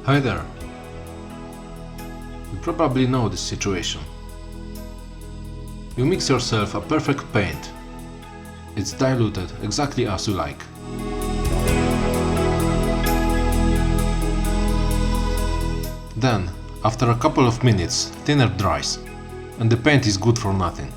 Hi there. You probably know this situation. You mix yourself a perfect paint. It's diluted exactly as you like. Then, after a couple of minutes, thinner dries, and the paint is good for nothing.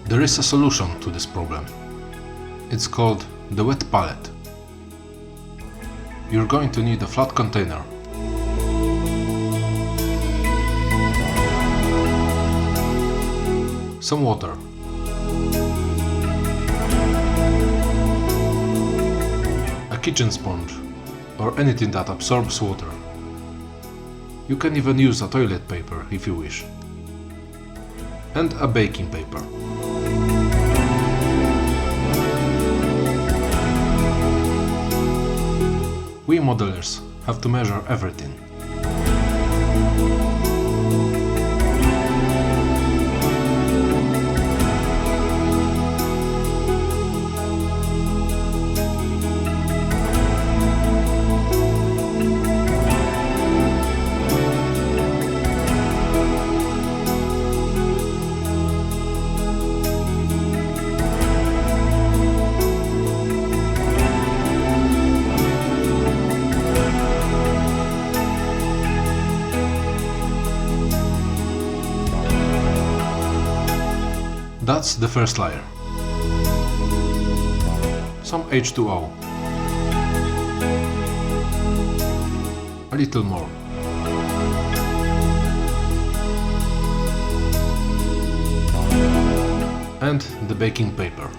There is a solution to this problem. It's called the wet palette. You're going to need a flat container, some water, a kitchen sponge or anything that absorbs water. You can even use a toilet paper if you wish, and a baking paper. We modelers have to measure everything. That's the first layer. Some H2O. A little more. And the baking paper.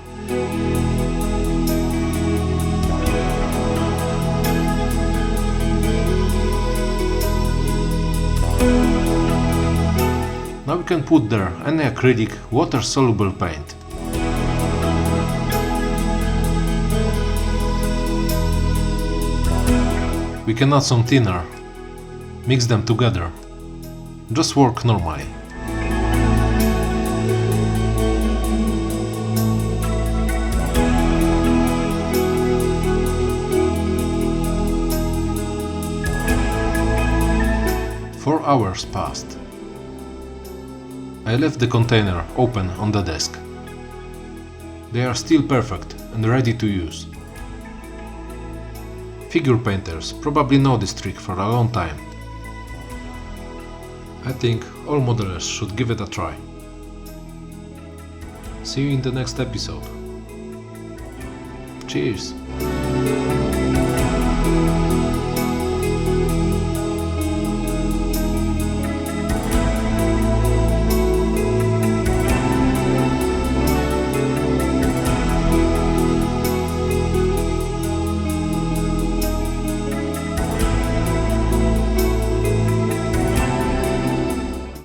Now we can put there any acrylic water-soluble paint. We can add some thinner, mix them together, just work normally. Four hours passed. I left the container open on the desk. They are still perfect and ready to use. Figure painters probably know this trick for a long time. I think all modelers should give it a try. See you in the next episode. Cheers!